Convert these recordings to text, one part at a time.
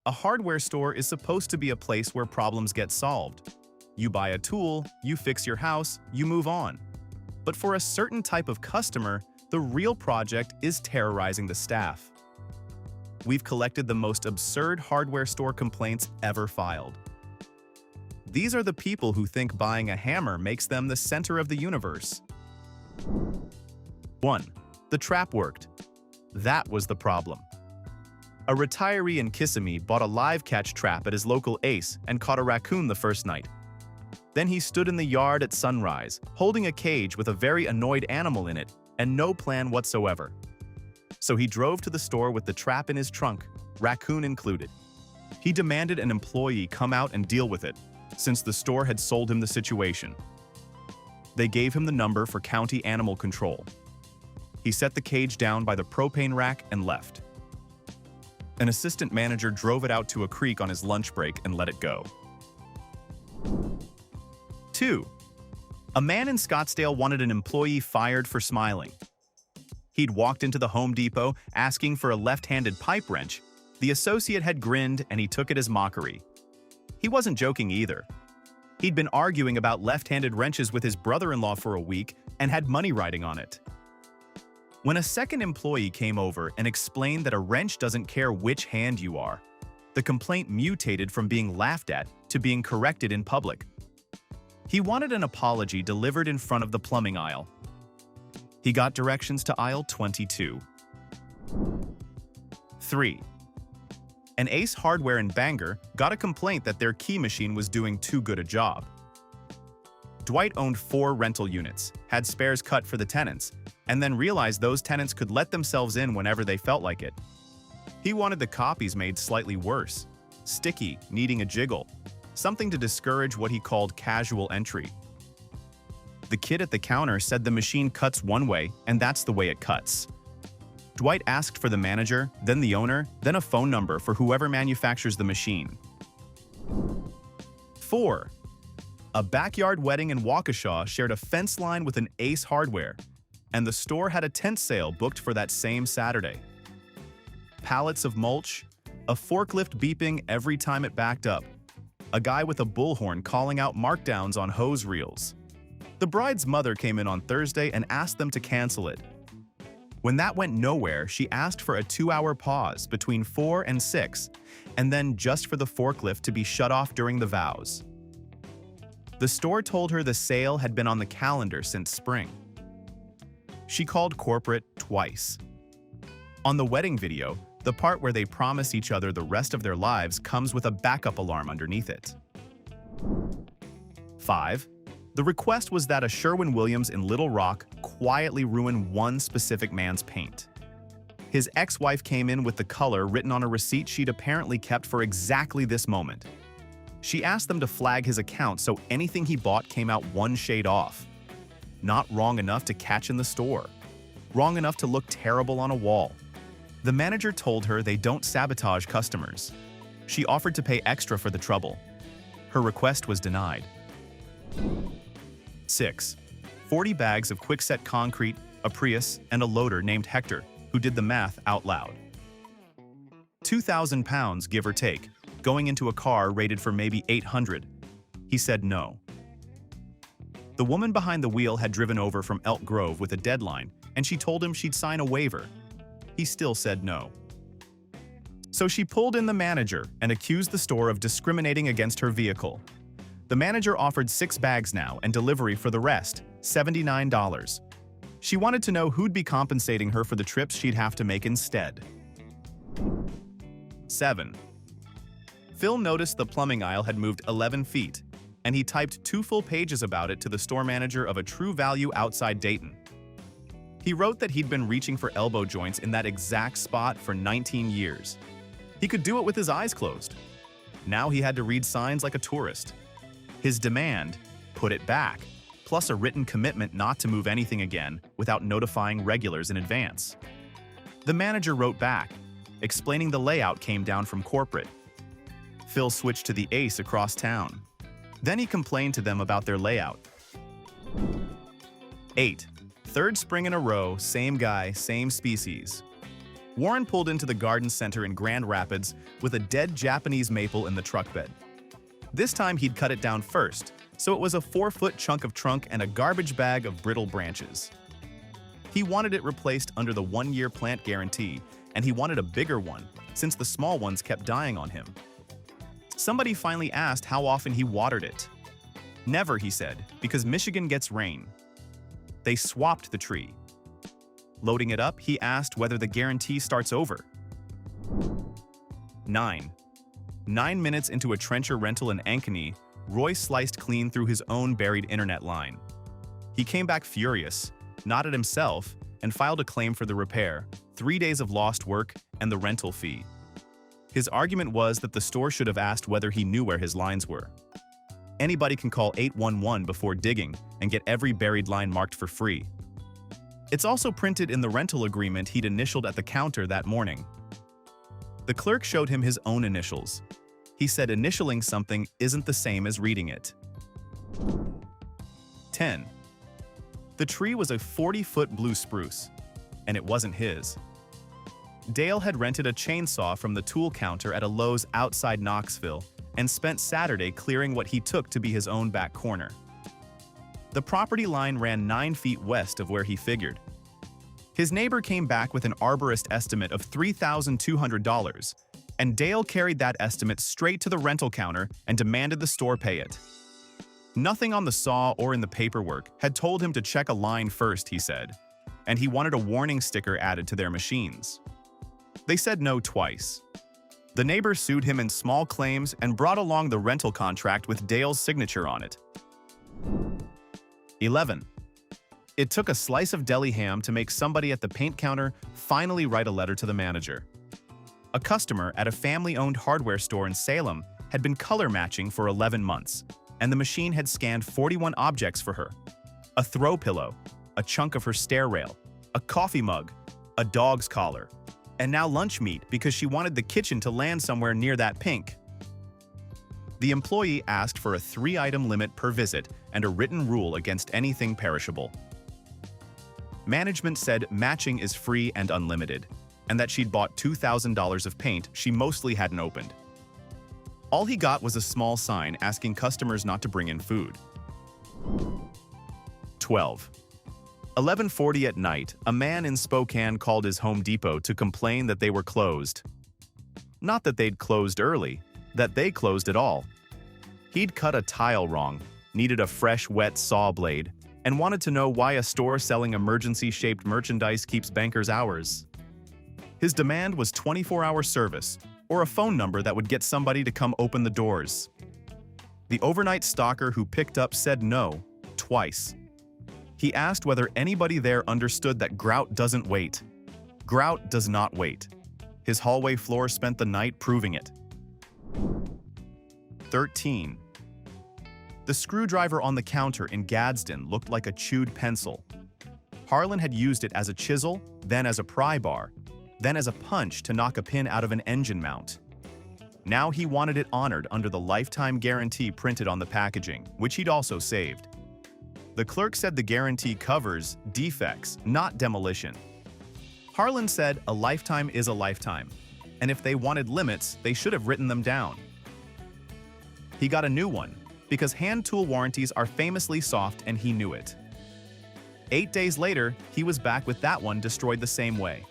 A hardware store is supposed to be a place where problems get solved. You buy a tool, you fix your house, you move on. But for a certain type of customer, the real project is terrorizing the staff. We've collected the most absurd hardware store complaints ever filed. These are the people who think buying a hammer makes them the center of the universe. 1. The trap worked. That was the problem. A retiree in Kissimmee bought a live catch trap at his local Ace and caught a raccoon the first night. Then he stood in the yard at sunrise, holding a cage with a very annoyed animal in it and no plan whatsoever. So he drove to the store with the trap in his trunk, raccoon included. He demanded an employee come out and deal with it, since the store had sold him the situation. They gave him the number for county animal control. He set the cage down by the propane rack and left. An assistant manager drove it out to a creek on his lunch break and let it go. 2. A man in Scottsdale wanted an employee fired for smiling. He'd walked into the Home Depot asking for a left-handed pipe wrench. The associate had grinned and he took it as mockery. He wasn't joking either. He'd been arguing about left-handed wrenches with his brother-in-law for a week and had money riding on it. When a second employee came over and explained that a wrench doesn't care which hand you are, the complaint mutated from being laughed at to being corrected in public. He wanted an apology delivered in front of the plumbing aisle. He got directions to aisle 22. 3. An Ace Hardware in Bangor got a complaint that their key machine was doing too good a job. Dwight owned 4 rental units, had spares cut for the tenants, and then realized those tenants could let themselves in whenever they felt like it. He wanted the copies made slightly worse, sticky, needing a jiggle, something to discourage what he called casual entry. The kid at the counter said the machine cuts one way, and that's the way it cuts. Dwight asked for the manager, then the owner, then a phone number for whoever manufactures the machine. 4. A backyard wedding in Waukesha shared a fence line with an Ace Hardware, and the store had a tent sale booked for that same Saturday. Pallets of mulch, a forklift beeping every time it backed up, a guy with a bullhorn calling out markdowns on hose reels. The bride's mother came in on Thursday and asked them to cancel it. When that went nowhere, she asked for a 2-hour pause between 4 and 6, and then just for the forklift to be shut off during the vows. The store told her the sale had been on the calendar since spring. She called corporate twice. On the wedding video, the part where they promise each other the rest of their lives comes with a backup alarm underneath it. 5. The request was that a Sherwin-Williams in Little Rock quietly ruin one specific man's paint. His ex-wife came in with the color written on a receipt she'd apparently kept for exactly this moment. She asked them to flag his account so anything he bought came out one shade off. Not wrong enough to catch in the store. Wrong enough to look terrible on a wall. The manager told her they don't sabotage customers. She offered to pay extra for the trouble. Her request was denied. 6. 40 bags of quickset concrete, a Prius, and a loader named Hector, who did the math out loud. 2,000 pounds, give or take, going into a car rated for maybe 800. He said no. The woman behind the wheel had driven over from Elk Grove with a deadline, and she told him she'd sign a waiver. He still said no. So she pulled in the manager and accused the store of discriminating against her vehicle. The manager offered 6 bags now and delivery for the rest, $79. She wanted to know who'd be compensating her for the trips she'd have to make instead. 7. Phil noticed the plumbing aisle had moved 11 feet, and he typed 2 full pages about it to the store manager of a True Value outside Dayton. He wrote that he'd been reaching for elbow joints in that exact spot for 19 years. He could do it with his eyes closed. Now he had to read signs like a tourist. His demand, put it back, plus a written commitment not to move anything again without notifying regulars in advance. The manager wrote back, explaining the layout came down from corporate. Phil switched to the Ace across town. Then he complained to them about their layout. 8. Third spring in a row, same guy, same species. Warren pulled into the garden center in Grand Rapids with a dead Japanese maple in the truck bed. This time he'd cut it down first, so it was a 4-foot chunk of trunk and a garbage bag of brittle branches. He wanted it replaced under the 1-year plant guarantee, and he wanted a bigger one, since the small ones kept dying on him. Somebody finally asked how often he watered it. Never, he said, because Michigan gets rain. They swapped the tree. Loading it up, he asked whether the guarantee starts over. 9 minutes into a trencher rental in Ankeny, Roy sliced clean through his own buried internet line. He came back furious, not at himself, and filed a claim for the repair, 3 days of lost work, and the rental fee. His argument was that the store should have asked whether he knew where his lines were. Anybody can call 811 before digging and get every buried line marked for free. It's also printed in the rental agreement he'd initialed at the counter that morning. The clerk showed him his own initials. He said initialing something isn't the same as reading it. 10. The tree was a 40-foot blue spruce, and it wasn't his. Dale had rented a chainsaw from the tool counter at a Lowe's outside Knoxville and spent Saturday clearing what he took to be his own back corner. The property line ran 9 feet west of where he figured. His neighbor came back with an arborist estimate of $3,200, and Dale carried that estimate straight to the rental counter and demanded the store pay it. Nothing on the saw or in the paperwork had told him to check a line first, he said, and he wanted a warning sticker added to their machines. They said no twice. The neighbor sued him in small claims and brought along the rental contract with Dale's signature on it. 11. It took a slice of deli ham to make somebody at the paint counter finally write a letter to the manager. A customer at a family-owned hardware store in Salem had been color matching for 11 months, and the machine had scanned 41 objects for her. A throw pillow, a chunk of her stair rail, a coffee mug, a dog's collar, and now lunch meat because she wanted the kitchen to land somewhere near that pink. The employee asked for a 3-item limit per visit and a written rule against anything perishable. Management said matching is free and unlimited, and that she'd bought $2,000 of paint she mostly hadn't opened. All he got was a small sign asking customers not to bring in food. 12. 11:40 at night, a man in Spokane called his Home Depot to complain that they were closed. Not that they'd closed early, that they closed at all. He'd cut a tile wrong, needed a fresh, wet saw blade, and wanted to know why a store selling emergency-shaped merchandise keeps bankers' hours. His demand was 24-hour service, or a phone number that would get somebody to come open the doors. The overnight stalker who picked up said no, twice. He asked whether anybody there understood that grout doesn't wait. Grout does not wait. His hallway floor spent the night proving it. 13. The screwdriver on the counter in Gadsden looked like a chewed pencil. Harlan had used it as a chisel, then as a pry bar, then as a punch to knock a pin out of an engine mount. Now he wanted it honored under the lifetime guarantee printed on the packaging, which he'd also saved. The clerk said the guarantee covers defects, not demolition. Harlan said a lifetime is a lifetime, and if they wanted limits, they should have written them down. He got a new one, because hand tool warranties are famously soft and he knew it. 8 days later, he was back with that one destroyed the same way.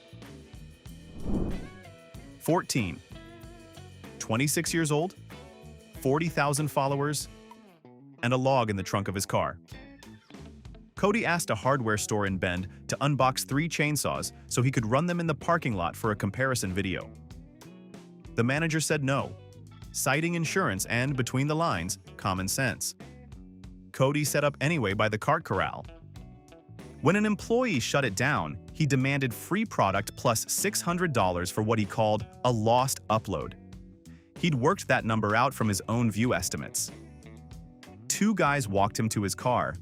14. 26 years old, 40,000 followers, and a log in the trunk of his car. Cody asked a hardware store in Bend to unbox 3 chainsaws so he could run them in the parking lot for a comparison video. The manager said no, citing insurance and, between the lines, common sense. Cody set up anyway by the cart corral. When an employee shut it down, he demanded free product plus $600 for what he called a lost upload. He'd worked that number out from his own view estimates. 2 guys walked him to his car.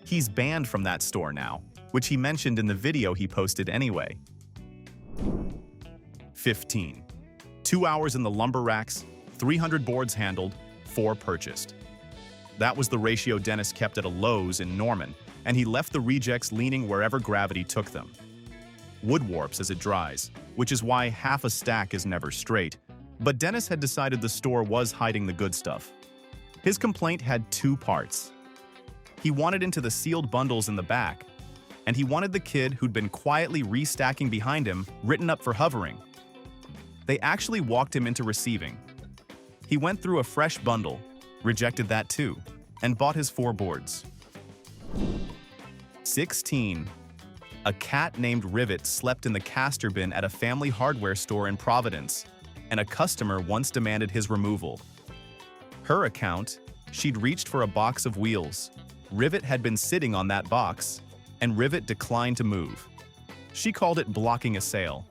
He's banned from that store now, which he mentioned in the video he posted anyway. 15. 2 hours in the lumber racks, 300 boards handled, 4 purchased. That was the ratio Dennis kept at a Lowe's in Norman, and he left the rejects leaning wherever gravity took them. Wood warps as it dries. which is why half a stack is never straight. But Dennis had decided the store was hiding the good stuff. His complaint had two parts. He wanted into the sealed bundles in the back, and he wanted the kid who'd been quietly restacking behind him written up for hovering. They actually walked him into receiving. He went through a fresh bundle, rejected that too, and bought his 4 boards. 16. A cat named Rivet slept in the caster bin at a family hardware store in Providence, and a customer once demanded his removal. Her account, she'd reached for a box of wheels. Rivet had been sitting on that box, and Rivet declined to move. She called it blocking a sale.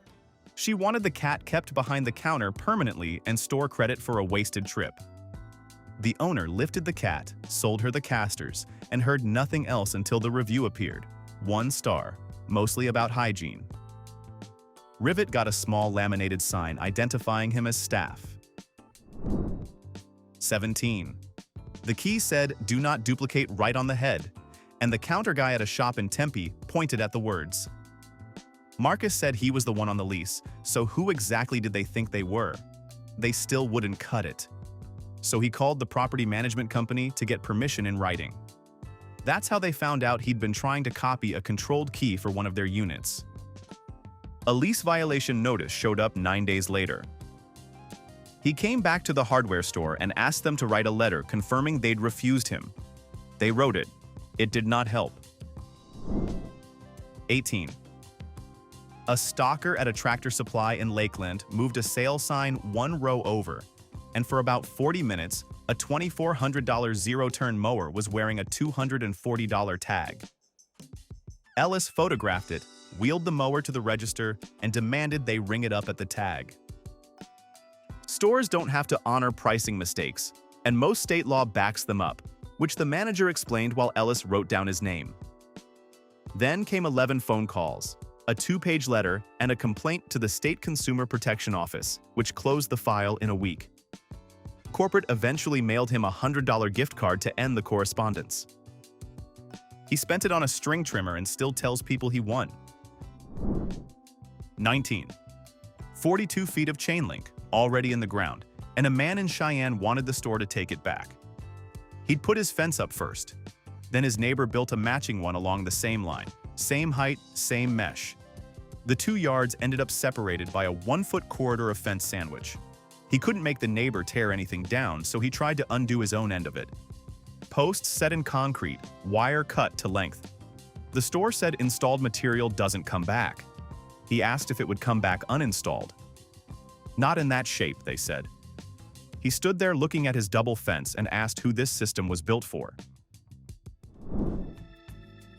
She wanted the cat kept behind the counter permanently and store credit for a wasted trip. The owner lifted the cat, sold her the casters, and heard nothing else until the review appeared. 1 star, mostly about hygiene. Rivet got a small laminated sign identifying him as staff. 17. The key said, "Do not duplicate," right on the head, and the counter guy at a shop in Tempe pointed at the words. Marcus said he was the one on the lease, so who exactly did they think they were? They still wouldn't cut it. So he called the property management company to get permission in writing. That's how they found out he'd been trying to copy a controlled key for one of their units. A lease violation notice showed up 9 days later. He came back to the hardware store and asked them to write a letter confirming they'd refused him. They wrote it. It did not help. 18. A stalker at a Tractor Supply in Lakeland moved a sale sign 1 row over, and for about 40 minutes, a $2,400 zero-turn mower was wearing a $240 tag. Ellis photographed it, wheeled the mower to the register, and demanded they ring it up at the tag. Stores don't have to honor pricing mistakes, and most state law backs them up, which the manager explained while Ellis wrote down his name. Then came 11 phone calls, a 2-page letter, and a complaint to the State Consumer Protection Office, which closed the file in a week. Corporate eventually mailed him a $100 gift card to end the correspondence. He spent it on a string trimmer and still tells people he won. 19. 42 feet of chain link, already in the ground, and a man in Cheyenne wanted the store to take it back. He'd put his fence up first. Then his neighbor built a matching one along the same line, same height, same mesh. The 2 yards ended up separated by a 1-foot corridor of fence sandwich. He couldn't make the neighbor tear anything down, so he tried to undo his own end of it. Posts set in concrete, wire cut to length. The store said installed material doesn't come back. He asked if it would come back uninstalled. Not in that shape, they said. He stood there looking at his double fence and asked who this system was built for.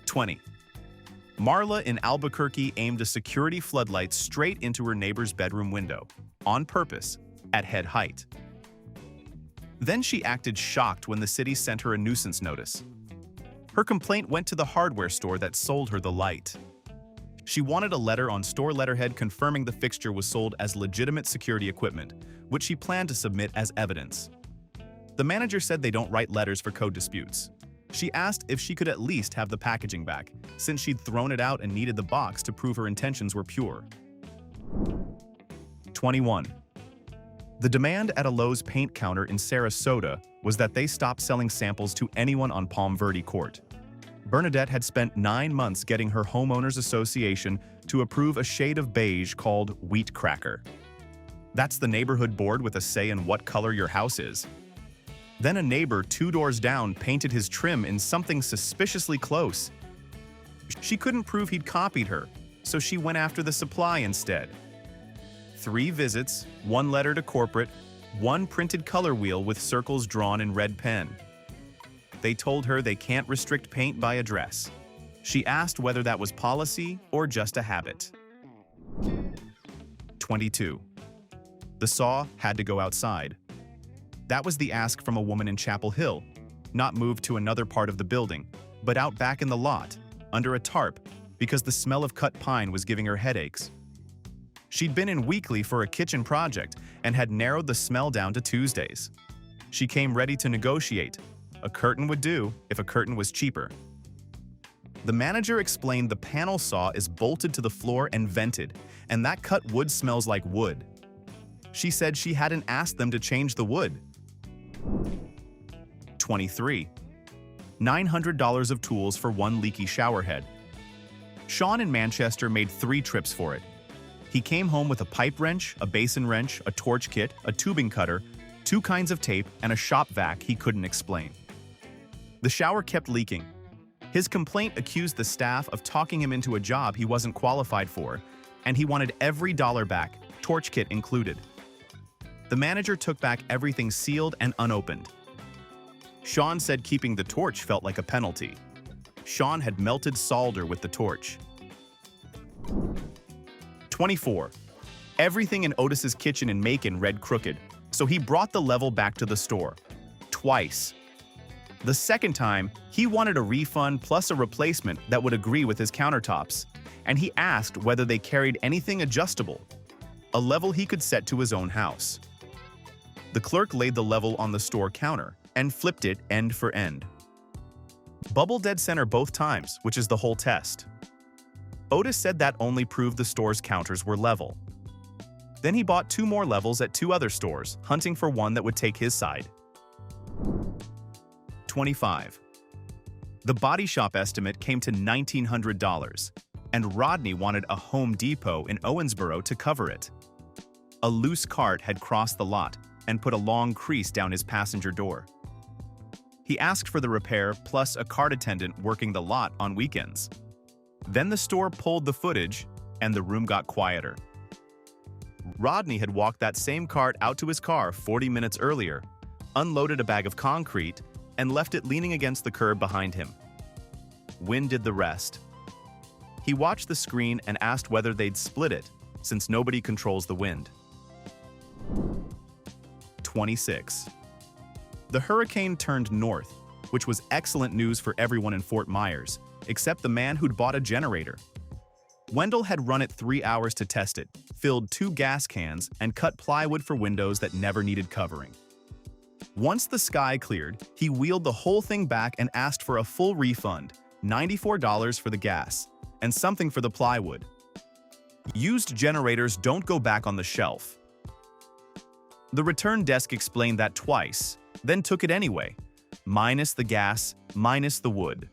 20. Marla in Albuquerque aimed a security floodlight straight into her neighbor's bedroom window, on purpose, at head height. Then she acted shocked when the city sent her a nuisance notice. Her complaint went to the hardware store that sold her the light. She wanted a letter on store letterhead confirming the fixture was sold as legitimate security equipment, which she planned to submit as evidence. The manager said they don't write letters for code disputes. She asked if she could at least have the packaging back, since she'd thrown it out and needed the box to prove her intentions were pure. 21. The demand at a Lowe's paint counter in Sarasota was that they stop selling samples to anyone on Palm Verde Court. Bernadette had spent 9 months getting her homeowners association to approve a shade of beige called Wheat Cracker. That's the neighborhood board with a say in what color your house is. Then a neighbor 2 doors down painted his trim in something suspiciously close. She couldn't prove he'd copied her, so she went after the supply instead. 3 visits, 1 letter to corporate, 1 printed color wheel with circles drawn in red pen. They told her they can't restrict paint by address. She asked whether that was policy or just a habit. 22. The saw had to go outside. That was the ask from a woman in Chapel Hill, not moved to another part of the building, but out back in the lot, under a tarp, because the smell of cut pine was giving her headaches. She'd been in weekly for a kitchen project and had narrowed the smell down to Tuesdays. She came ready to negotiate. A curtain would do if a curtain was cheaper. The manager explained the panel saw is bolted to the floor and vented, and that cut wood smells like wood. She said she hadn't asked them to change the wood. 23. $900 of tools for one leaky shower head. Sean in Manchester made 3 trips for it. He came home with a pipe wrench, a basin wrench, a torch kit, a tubing cutter, 2 kinds of tape, and a shop vac he couldn't explain. The shower kept leaking. His complaint accused the staff of talking him into a job he wasn't qualified for, and he wanted every dollar back, torch kit included. The manager took back everything sealed and unopened. Sean said keeping the torch felt like a penalty. Sean had melted solder with the torch. 24. Everything in Otis's kitchen in Macon read crooked, so he brought the level back to the store. Twice. The second time, he wanted a refund plus a replacement that would agree with his countertops, and he asked whether they carried anything adjustable, a level he could set to his own house. The clerk laid the level on the store counter and flipped it end for end. Bubble dead center both times, which is the whole test. Otis said that only proved the store's counters were level. Then he bought 2 more levels at 2 other stores, hunting for one that would take his side. 25. The body shop estimate came to $1,900, and Rodney wanted a Home Depot in Owensboro to cover it. A loose cart had crossed the lot and put a long crease down his passenger door. He asked for the repair plus a cart attendant working the lot on weekends. Then the store pulled the footage, and the room got quieter. Rodney had walked that same cart out to his car 40 minutes earlier, unloaded a bag of concrete, and left it leaning against the curb behind him. Wind did the rest. He watched the screen and asked whether they'd split it, since nobody controls the wind. 26. The hurricane turned north, which was excellent news for everyone in Fort Myers, except the man who'd bought a generator. Wendell had run it 3 hours to test it, filled 2 gas cans, and cut plywood for windows that never needed covering. Once the sky cleared, he wheeled the whole thing back and asked for a full refund, $94 for the gas, and something for the plywood. Used generators don't go back on the shelf. The return desk explained that twice, then took it anyway, minus the gas, minus the wood.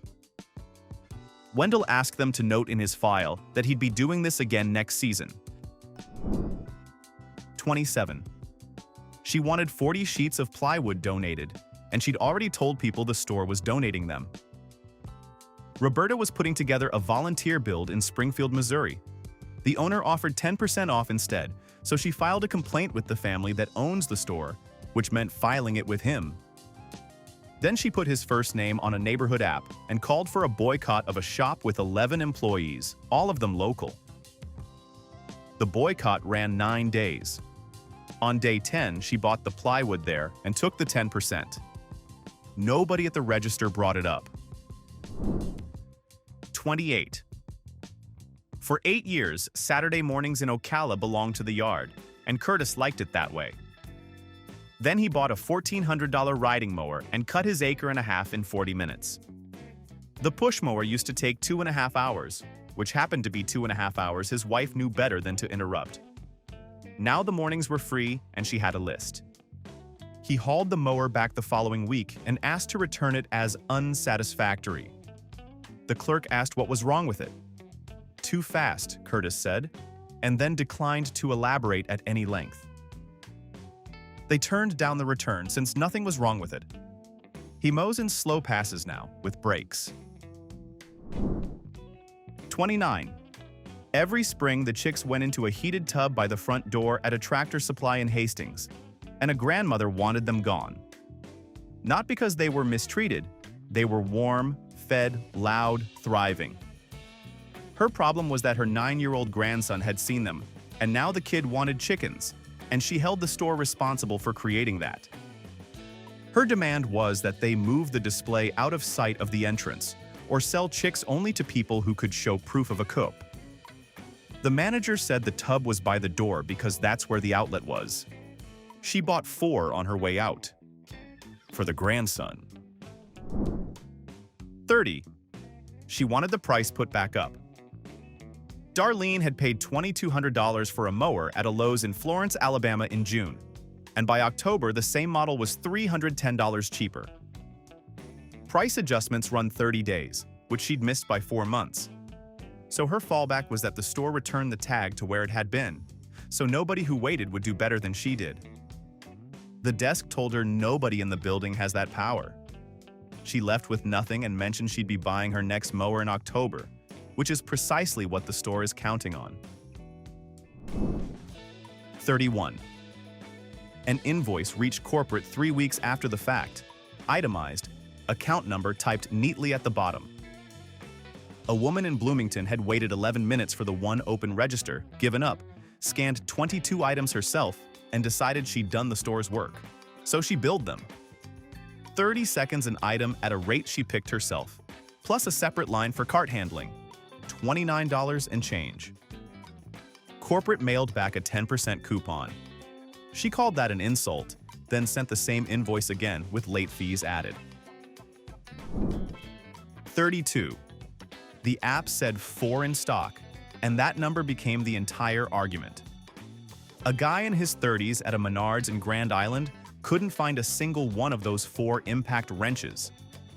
Wendell asked them to note in his file that he'd be doing this again next season. 27. She wanted 40 sheets of plywood donated, and she'd already told people the store was donating them. Roberta was putting together a volunteer build in Springfield, Missouri. The owner offered 10% off instead, so she filed a complaint with the family that owns the store, which meant filing it with him. Then she put his first name on a neighborhood app and called for a boycott of a shop with 11 employees, all of them local. The boycott ran 9 days. On day 10, she bought the plywood there and took the 10%. Nobody at the register brought it up. 28. For 8 years, Saturday mornings in Ocala belonged to the yard, and Curtis liked it that way. Then he bought a $1,400 riding mower and cut his 1.5 acres in 40 minutes. The push mower used to take 2.5 hours, which happened to be 2.5 hours his wife knew better than to interrupt. Now the mornings were free and she had a list. He hauled the mower back the following week and asked to return it as unsatisfactory. The clerk asked what was wrong with it. Too fast, Curtis said, and then declined to elaborate at any length. They turned down the return since nothing was wrong with it. He mows in slow passes now, with brakes. 29. Every spring, the chicks went into a heated tub by the front door at a Tractor Supply in Hastings, and a grandmother wanted them gone. Not because they were mistreated, they were warm, fed, loud, thriving. Her problem was that her 9-year-old grandson had seen them, and now the kid wanted chickens, and she held the store responsible for creating that. Her demand was that they move the display out of sight of the entrance, or sell chicks only to people who could show proof of a coup. The manager said the tub was by the door because that's where the outlet was. She bought 4 on her way out. For the grandson. 30. She wanted the price put back up. Darlene had paid $2,200 for a mower at a Lowe's in Florence, Alabama in June, and by October the same model was $310 cheaper. Price adjustments run 30 days, which she'd missed by 4 months. So her fallback was that the store returned the tag to where it had been, so nobody who waited would do better than she did. The desk told her nobody in the building has that power. She left with nothing and mentioned she'd be buying her next mower in October, which is precisely what the store is counting on. 31. An invoice reached corporate 3 weeks after the fact, itemized, account number typed neatly at the bottom. A woman in Bloomington had waited 11 minutes for the one open register, given up, scanned 22 items herself, and decided she'd done the store's work. So she billed them. 30 seconds an item at a rate she picked herself, plus a separate line for cart handling. $29 and change. Corporate mailed back a 10% coupon. She called that an insult, then sent the same invoice again with late fees added. 32. The app said 4 in stock, and that number became the entire argument. A guy in his 30s at a Menards in Grand Island couldn't find a single one of those 4 impact wrenches,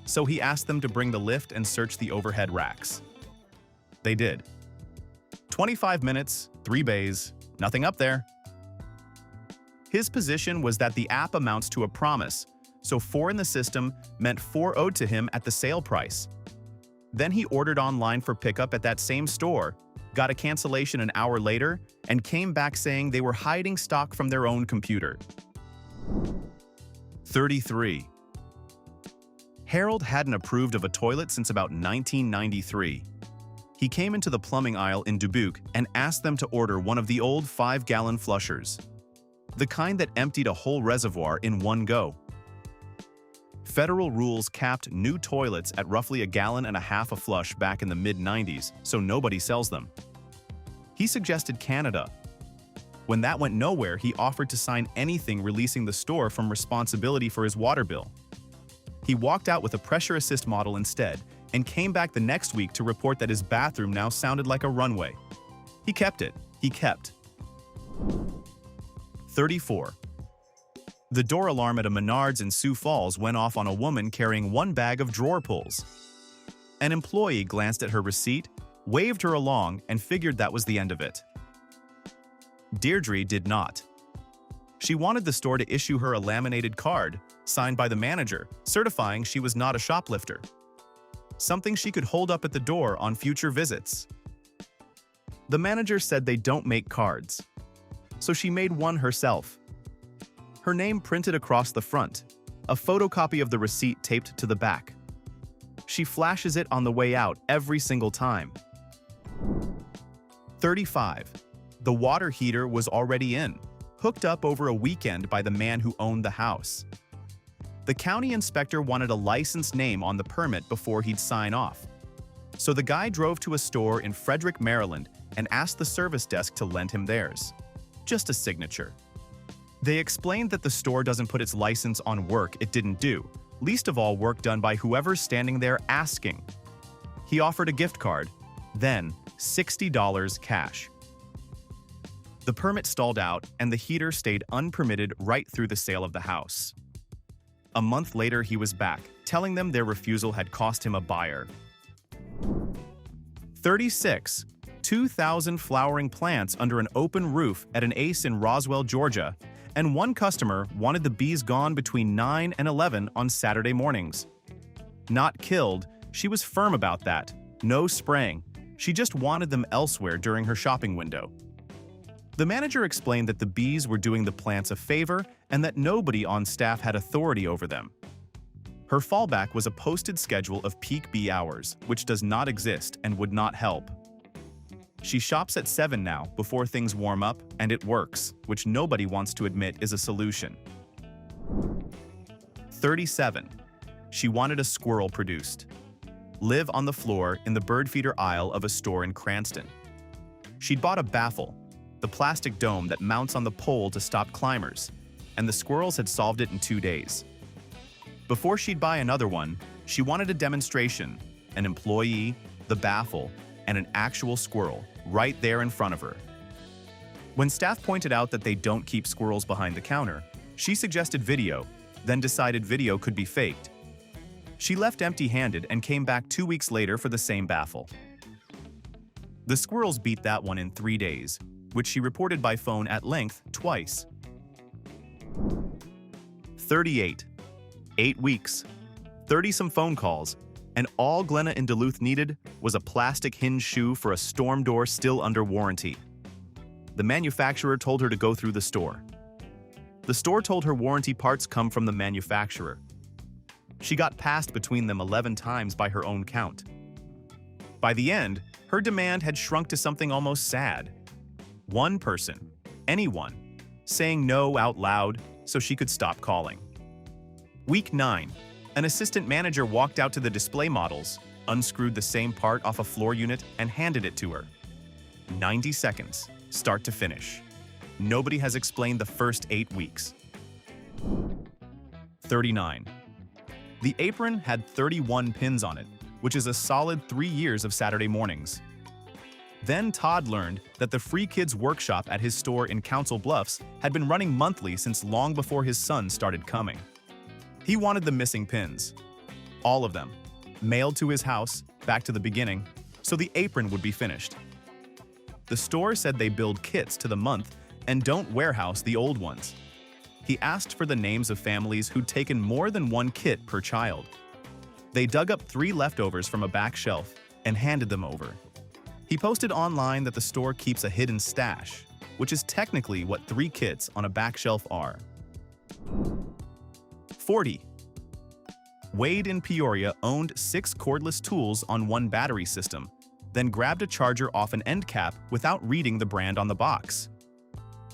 so he asked them to bring the lift and search the overhead racks. They did. 25 minutes, 3 bays, nothing up there. His position was that the app amounts to a promise, so 4 in the system meant 4 owed to him at the sale price. Then he ordered online for pickup at that same store, got a cancellation an hour later, and came back saying they were hiding stock from their own computer. 33. Harold hadn't approved of a toilet since about 1993. He came into the plumbing aisle in Dubuque and asked them to order one of the old 5-gallon flushers, the kind that emptied a whole reservoir in one go. Federal rules capped new toilets at roughly 1.5 gallons a flush back in the mid-90s, so nobody sells them. He suggested Canada. When that went nowhere, he offered to sign anything releasing the store from responsibility for his water bill. He walked out with a pressure assist model instead and came back the next week to report that his bathroom now sounded like a runway. He kept it. He kept. 34. The door alarm at a Menards in Sioux Falls went off on a woman carrying 1 bag of drawer pulls. An employee glanced at her receipt, waved her along, and figured that was the end of it. Deirdre did not. She wanted the store to issue her a laminated card, signed by the manager, certifying she was not a shoplifter. Something she could hold up at the door on future visits. The manager said they don't make cards, so she made one herself. Her name printed across the front, a photocopy of the receipt taped to the back. She flashes it on the way out every single time. 35. The water heater was already in, hooked up over a weekend by the man who owned the house. The county inspector wanted a license name on the permit before he'd sign off. So the guy drove to a store in Frederick, Maryland, and asked the service desk to lend him theirs. Just a signature. They explained that the store doesn't put its license on work it didn't do, least of all work done by whoever's standing there asking. He offered a gift card, then $60 cash. The permit stalled out, and the heater stayed unpermitted right through the sale of the house. A month later, he was back, telling them their refusal had cost him a buyer. 36. 2,000 flowering plants under an open roof at an Ace in Roswell, Georgia, and one customer wanted the bees gone between 9 and 11 on Saturday mornings. Not killed, she was firm about that. No spraying. She just wanted them elsewhere during her shopping window. The manager explained that the bees were doing the plants a favor and that nobody on staff had authority over them. Her fallback was a posted schedule of peak bee hours, which does not exist and would not help. She shops at 7 now before things warm up, and it works, which nobody wants to admit is a solution. 37. She wanted a squirrel produced. Live on the floor in the bird feeder aisle of a store in Cranston. She'd bought a baffle, the plastic dome that mounts on the pole to stop climbers, and the squirrels had solved it in 2 days. Before she'd buy another one, she wanted a demonstration, an employee, the baffle, and an actual squirrel right there in front of her. When staff pointed out that they don't keep squirrels behind the counter, she suggested video, then decided video could be faked. She left empty-handed and came back 2 weeks later for the same baffle. The squirrels beat that one in 3 days, which she reported by phone at length twice. 38. 8 weeks, 30-some phone calls, and all Glenna in Duluth needed was a plastic hinge shoe for a storm door still under warranty. The manufacturer told her to go through the store. The store told her warranty parts come from the manufacturer. She got passed between them 11 times by her own count. By the end, her demand had shrunk to something almost sad. One person, anyone, saying no out loud so she could stop calling. Week 9, an assistant manager walked out to the display models, unscrewed the same part off a floor unit, and handed it to her. 90 seconds, start to finish. Nobody has explained the first 8 weeks. 39. The apron had 31 pins on it, which is a solid 3 years of Saturday mornings. Then Todd learned that the Free Kids Workshop at his store in Council Bluffs had been running monthly since long before his son started coming. He wanted the missing pins. All of them. Mailed to his house, back to the beginning, so the apron would be finished. The store said they build kits to the month and don't warehouse the old ones. He asked for the names of families who'd taken more than one kit per child. They dug up 3 leftovers from a back shelf and handed them over. He posted online that the store keeps a hidden stash, which is technically what 3 kits on a back shelf are. 40. Wade in Peoria owned 6 cordless tools on one battery system, then grabbed a charger off an end cap without reading the brand on the box.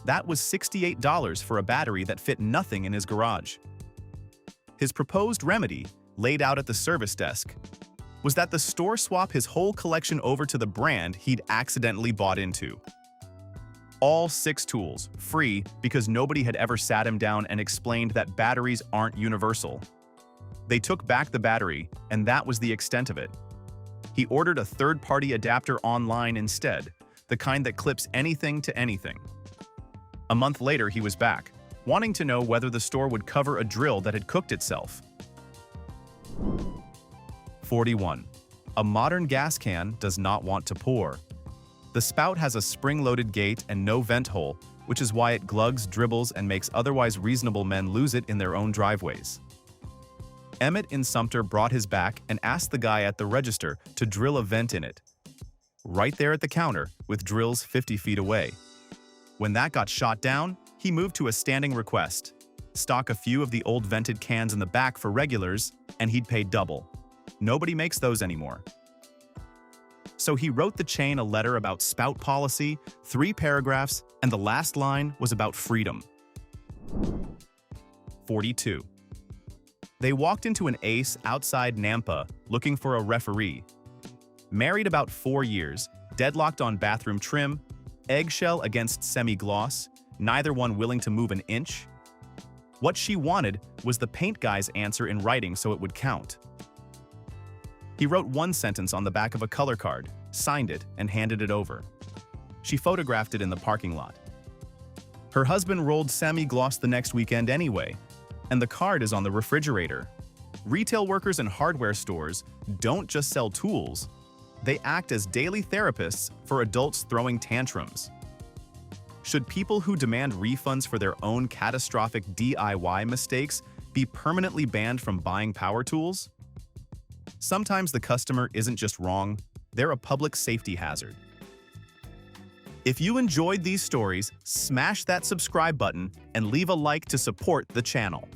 That was $68 for a battery that fit nothing in his garage. His proposed remedy, laid out at the service desk, was that the store swap his whole collection over to the brand he'd accidentally bought into. All 6 tools, free because nobody had ever sat him down and explained that batteries aren't universal. They took back the battery, and that was the extent of it. He ordered a third-party adapter online instead, the kind that clips anything to anything. A month later, he was back, wanting to know whether the store would cover a drill that had cooked itself. 41. A modern gas can does not want to pour. The spout has a spring-loaded gate and no vent hole, which is why it glugs, dribbles, and makes otherwise reasonable men lose it in their own driveways. Emmett in Sumter brought his back and asked the guy at the register to drill a vent in it. Right there at the counter, with drills 50 feet away. When that got shot down, he moved to a standing request. Stock a few of the old vented cans in the back for regulars, and he'd pay double. Nobody makes those anymore. So he wrote the chain a letter about spout policy, 3 paragraphs, and the last line was about freedom. 42. They walked into an Ace outside Nampa looking for a referee. Married about 4 years, deadlocked on bathroom trim, eggshell against semi-gloss, neither one willing to move an inch. What she wanted was the paint guy's answer in writing so it would count. He wrote 1 sentence on the back of a color card, signed it, and handed it over. She photographed it in the parking lot. Her husband rolled semi-gloss the next weekend anyway, and the card is on the refrigerator. Retail workers in hardware stores don't just sell tools, they act as daily therapists for adults throwing tantrums. Should people who demand refunds for their own catastrophic DIY mistakes be permanently banned from buying power tools? Sometimes the customer isn't just wrong, they're a public safety hazard. If you enjoyed these stories, smash that subscribe button and leave a like to support the channel.